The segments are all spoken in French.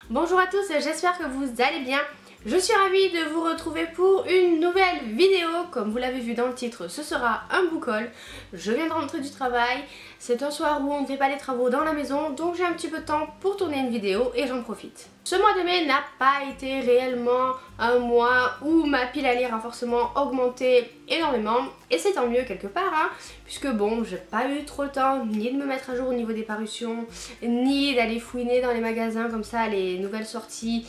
Bonjour à tous, j'espère que vous allez bien. Je suis ravie de vous retrouver pour une nouvelle vidéo. Comme vous l'avez vu dans le titre, ce sera un book haul. Je viens de rentrer du travail. C'est un soir où on ne fait pas les travaux dans la maison, donc j'ai un petit peu de temps pour tourner une vidéo et j'en profite. Ce mois de mai n'a pas été réellement un mois où ma pile à lire a forcément augmenté énormément. Et c'est tant mieux quelque part, hein, puisque bon, j'ai pas eu trop le temps ni de me mettre à jour au niveau des parutions, ni d'aller fouiner dans les magasins comme ça les nouvelles sorties.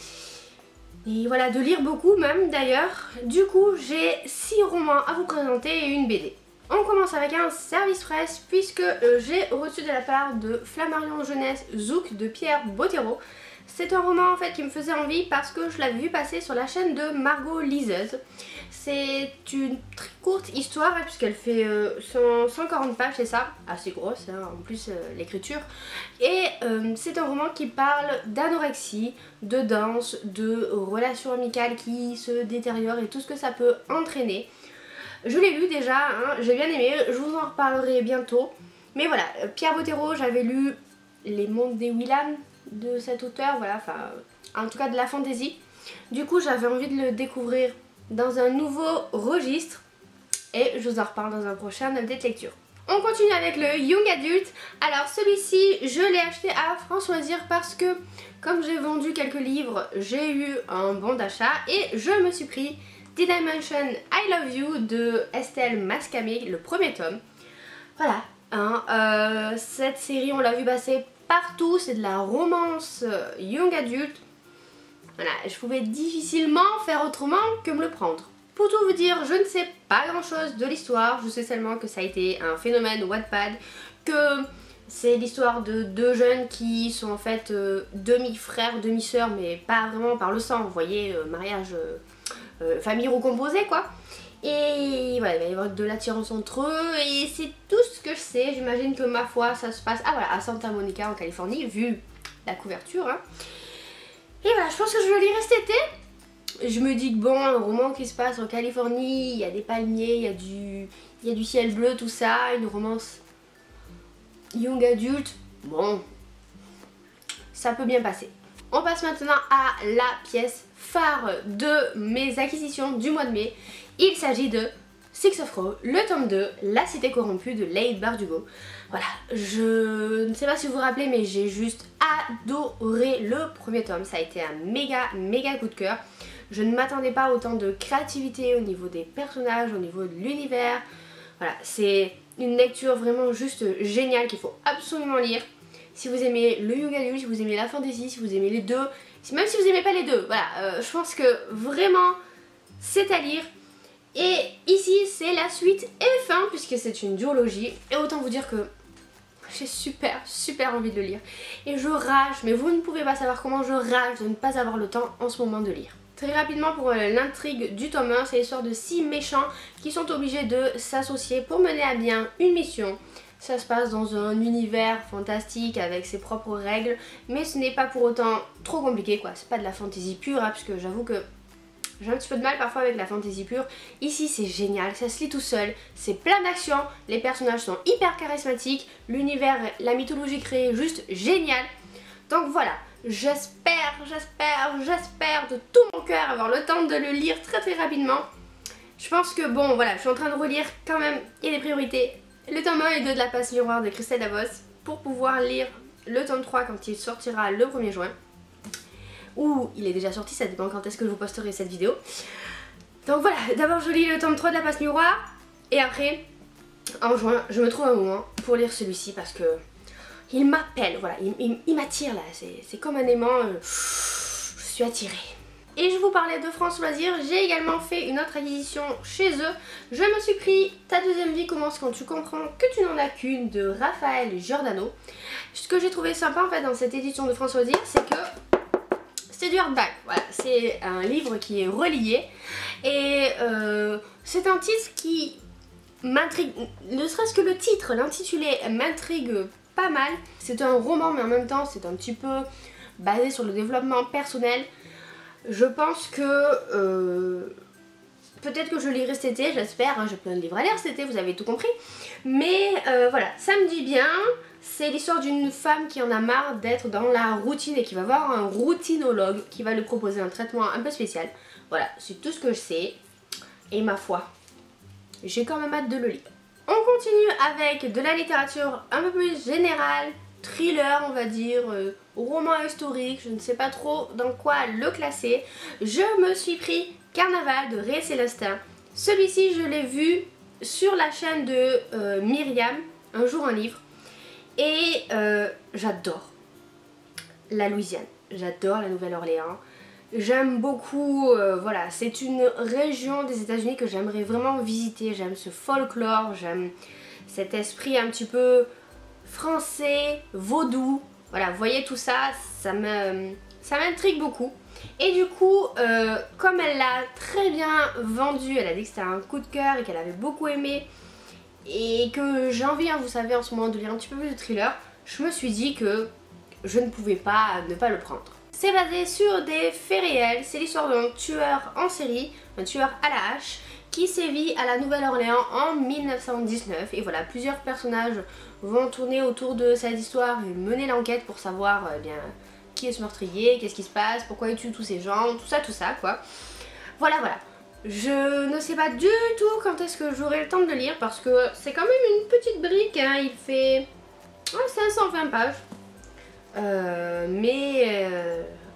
Et voilà, de lire beaucoup même d'ailleurs. Du coup, j'ai 6 romans à vous présenter et une BD. On commence avec un service presse puisque j'ai reçu de la part de Flammarion Jeunesse Zouk de Pierre Bottero. C'est un roman en fait qui me faisait envie parce que je l'avais vu passer sur la chaîne de Margot Liseuse. C'est une très courte histoire puisqu'elle fait 140 pages, c'est ça, assez grosse hein, en plus l'écriture. Et c'est un roman qui parle d'anorexie, de danse, de relations amicales qui se détériorent et tout ce que ça peut entraîner. Je l'ai lu déjà, hein, j'ai bien aimé, je vous en reparlerai bientôt. Mais voilà, Pierre Bottero, j'avais lu Les Mondes des Willam de cet auteur, voilà, enfin en tout cas de la fantasy. Du coup j'avais envie de le découvrir dans un nouveau registre et je vous en reparle dans un prochain update lecture. On continue avec le Young Adult. Alors celui-ci je l'ai acheté à France Loisirs parce que comme j'ai vendu quelques livres, j'ai eu un bon d'achat et je me suis pris Did I Mention I Love You de Estelle Mascamé, le premier tome. Voilà, hein, cette série on l'a vu passer partout, c'est de la romance Young Adult. Voilà, je pouvais difficilement faire autrement que me le prendre. Pour tout vous dire, je ne sais pas grand chose de l'histoire, je sais seulement que ça a été un phénomène Wattpad, que c'est l'histoire de deux jeunes qui sont en fait demi-frères, demi-sœurs, mais pas vraiment par le sang, vous voyez, mariage, famille recomposée quoi. Et voilà, il va y avoir de l'attirance entre eux et c'est tout ce que je sais. J'imagine que ma foi ça se passe à Santa Monica en Californie, vu la couverture. Hein. Et voilà, je pense que je vais lire cet été. Je me dis que bon, un roman qui se passe en Californie, il y a des palmiers, il y a du ciel bleu, tout ça, une romance young adulte, bon, ça peut bien passer. On passe maintenant à la pièce phare de mes acquisitions du mois de mai. Il s'agit de Six of Crow, le tome 2, La Cité Corrompue de Leigh Bardugo. Voilà, je ne sais pas si vous vous rappelez, mais j'ai juste adoré le premier tome. Ça a été un méga coup de cœur. Je ne m'attendais pas à autant de créativité au niveau des personnages, au niveau de l'univers. Voilà, c'est une lecture vraiment juste géniale qu'il faut absolument lire. Si vous aimez le young adult, si vous aimez la fantasy, si vous aimez les deux, même si vous n'aimez pas les deux, voilà, je pense que vraiment c'est à lire. Et ici c'est la suite et fin puisque c'est une duologie et autant vous dire que j'ai super envie de le lire. Et je rage, mais vous ne pouvez pas savoir comment je rage de ne pas avoir le temps en ce moment de lire. Très rapidement pour l'intrigue du tome 1, c'est l'histoire de 6 méchants qui sont obligés de s'associer pour mener à bien une mission. Ça se passe dans un univers fantastique avec ses propres règles, mais ce n'est pas pour autant trop compliqué quoi, c'est pas de la fantasy pure, hein, puisque j'avoue que j'ai un petit peu de mal parfois avec la fantasy pure. Ici c'est génial, ça se lit tout seul, c'est plein d'action, les personnages sont hyper charismatiques, l'univers, la mythologie créée juste génial. Donc voilà, j'espère de tout mon cœur avoir le temps de le lire très rapidement. Je pense que bon voilà, je suis en train de relire quand même, il y a des priorités. Le tome 1 et 2 de la passe miroir de Christelle Davos pour pouvoir lire le tome 3 quand il sortira le 1er juin. Ou il est déjà sorti, ça dépend quand est-ce que je vous posterai cette vidéo. Donc voilà, d'abord je lis le tome 3 de la passe miroir et après en juin je me trouve un moment pour lire celui-ci parce que il m'appelle, voilà, il m'attire là, c'est comme un aimant, je suis attirée. Et je vous parlais de France Loisirs, j'ai également fait une autre acquisition chez eux. Je me suis pris Ta deuxième vie commence quand tu comprends que tu n'en as qu'une de Raphaël Giordano. Ce que j'ai trouvé sympa en fait dans cette édition de France Loisirs, c'est que c'est du hardback, voilà, c'est un livre qui est relié et c'est un titre qui m'intrigue, ne serait-ce que le titre, l'intitulé m'intrigue pas mal. C'est un roman mais en même temps c'est un petit peu basé sur le développement personnel. Je pense que peut-être que je lirai cet été, j'espère, hein, j'ai plein de livres à lire cet été, vous avez tout compris. Mais voilà, ça me dit bien, C'est l'histoire d'une femme qui en a marre d'être dans la routine et qui va voir un routinologue qui va lui proposer un traitement un peu spécial. Voilà, c'est tout ce que je sais. Et ma foi, j'ai quand même hâte de le lire. On continue avec de la littérature un peu plus générale, thriller on va dire, roman historique, je ne sais pas trop dans quoi le classer. Je me suis pris Carnaval de Ray Célestin. Celui-ci je l'ai vu sur la chaîne de Myriam, Un jour un livre. Et j'adore la Louisiane, j'adore la Nouvelle-Orléans. J'aime beaucoup, voilà, c'est une région des États-Unis que j'aimerais vraiment visiter. J'aime ce folklore, j'aime cet esprit un petit peu français, vaudou. Voilà, vous voyez tout ça, ça m'intrigue beaucoup. Et du coup, comme elle l'a très bien vendu, elle a dit que c'était un coup de cœur et qu'elle avait beaucoup aimé, et que j'ai envie, hein, vous savez, en ce moment de lire un petit peu plus de thriller, je me suis dit que je ne pouvais pas ne pas le prendre. C'est basé sur des faits réels, c'est l'histoire d'un tueur en série, un tueur à la hache, qui sévit à la Nouvelle-Orléans en 1919. Et voilà, plusieurs personnages vont tourner autour de cette histoire et mener l'enquête pour savoir bien qui est ce meurtrier, qu'est-ce qui se passe, pourquoi il tue tous ces gens, tout ça quoi. Voilà. Je ne sais pas du tout quand est-ce que j'aurai le temps de le lire parce que c'est quand même une petite brique, hein. Il fait 520 pages.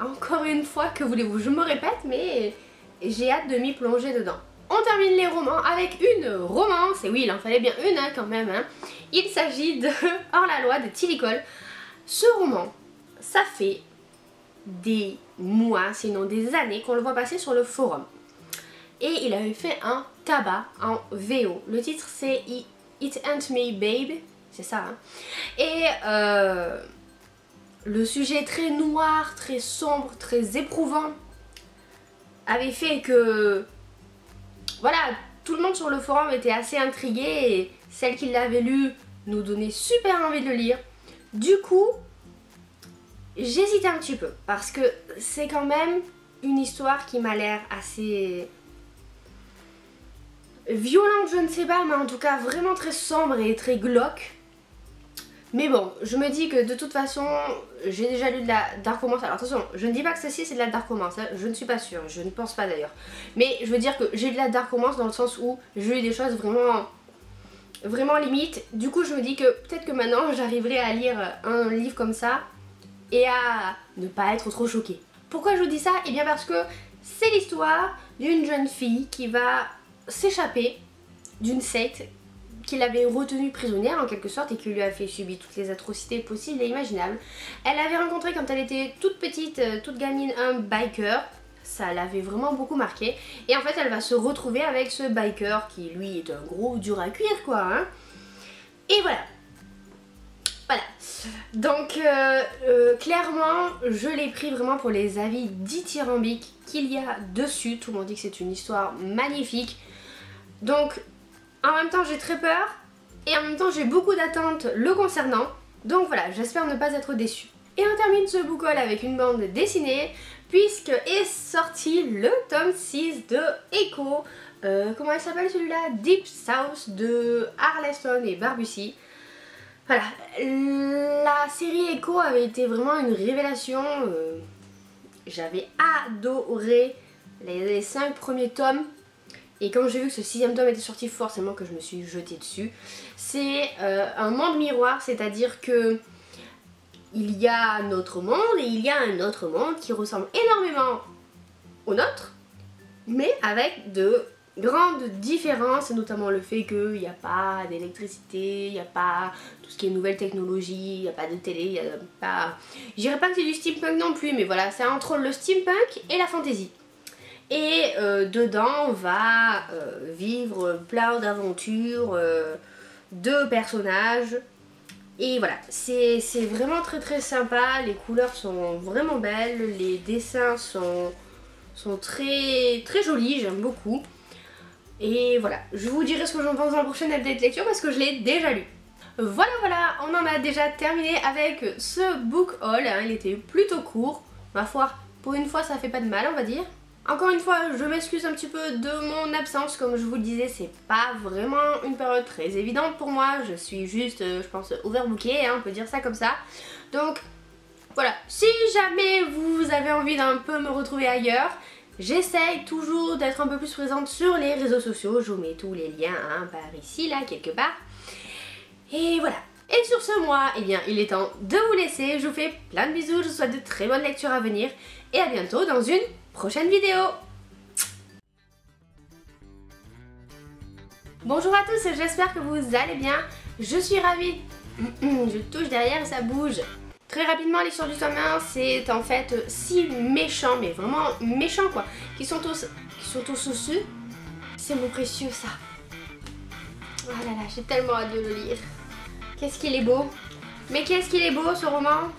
Encore une fois, que voulez-vous, je me répète, mais j'ai hâte de m'y plonger dedans. On termine les romans avec une romance, et oui, il en fallait bien une hein, quand même. Hein. Il s'agit de Hors la loi de Tilly Cole. Ce roman, ça fait des mois, sinon des années, qu'on le voit passer sur le forum. Et il avait fait un tabac en VO. Le titre c'est It Ain't Me Babe, c'est ça. Hein. Et le sujet très noir, très sombre, très éprouvant avait fait que voilà, tout le monde sur le forum était assez intrigué et celle qui l'avait lu nous donnait super envie de le lire. Du coup, j'hésitais un petit peu parce que c'est quand même une histoire qui m'a l'air assez violente, je ne sais pas, mais en tout cas vraiment très sombre et très glauque. Mais bon, je me dis que de toute façon, j'ai déjà lu de la dark romance. Alors attention, je ne dis pas que ceci c'est de la dark romance, hein. Je ne suis pas sûre, je ne pense pas d'ailleurs. Mais je veux dire que j'ai de la dark romance dans le sens où j'ai lu des choses vraiment limite. Du coup, je me dis que peut-être que maintenant j'arriverai à lire un livre comme ça et à ne pas être trop choquée. Pourquoi je vous dis ça? Eh bien parce que c'est l'histoire d'une jeune fille qui va s'échapper d'une secte qui l'avait retenue prisonnière en quelque sorte et qui lui a fait subir toutes les atrocités possibles et imaginables. Elle avait rencontré quand elle était toute petite, toute gamine, un biker. Ça l'avait vraiment beaucoup marqué. Et en fait elle va se retrouver avec ce biker qui lui est un gros dur à cuire quoi. Hein. Et voilà. Donc clairement je l'ai pris vraiment pour les avis dithyrambiques qu'il y a dessus. Tout le monde dit que c'est une histoire magnifique. Donc en même temps j'ai très peur et en même temps j'ai beaucoup d'attentes le concernant. Donc voilà, j'espère ne pas être déçue. Et on termine ce book haul avec une bande dessinée puisque est sorti le tome 6 de Echo. Comment il s'appelle celui-là? Deep South de Arleston et Barbussy. Voilà, la série Echo avait été vraiment une révélation. J'avais adoré les 5 premiers tomes. Et quand j'ai vu que ce 6e tome était sorti, forcément que je me suis jetée dessus. C'est un monde miroir, c'est-à-dire que il y a notre monde et il y a un autre monde qui ressemble énormément au nôtre, mais avec de grandes différences, et notamment le fait qu'il n'y a pas d'électricité, il n'y a pas tout ce qui est nouvelle technologie, il n'y a pas de télé, il n'y a pas... Je dirais pas que c'est du steampunk non plus, mais voilà, c'est entre le steampunk et la fantasy. Et dedans on va vivre plein d'aventures, de personnages. Et voilà, c'est vraiment très sympa, les couleurs sont vraiment belles, les dessins sont très jolis, j'aime beaucoup. Et voilà, je vous dirai ce que j'en pense dans la prochaine update lecture parce que je l'ai déjà lu. Voilà, on en a déjà terminé avec ce book haul, hein, il était plutôt court, ma foi, pour une fois ça fait pas de mal on va dire. Encore une fois, je m'excuse un petit peu de mon absence, comme je vous le disais, c'est pas vraiment une période très évidente pour moi, je suis juste, je pense, overbookée, hein, on peut dire ça comme ça. Donc voilà, si jamais vous avez envie d'un peu me retrouver ailleurs, j'essaye toujours d'être un peu plus présente sur les réseaux sociaux, je vous mets tous les liens hein, par ici, là, quelque part. Et voilà. Et sur ce mois, eh bien, il est temps de vous laisser, je vous fais plein de bisous, je vous souhaite de très bonnes lectures à venir, et à bientôt dans une prochaine vidéo. Bonjour à tous, j'espère que vous allez bien. Je suis ravie. Je touche derrière et ça bouge. Très rapidement, l'histoire du tome 1, c'est en fait 6 méchants, mais vraiment méchants quoi, qui sont tous au-dessus. C'est mon précieux ça. Oh là là, j'ai tellement hâte de le lire. Qu'est-ce qu'il est beau. Mais qu'est-ce qu'il est beau ce roman.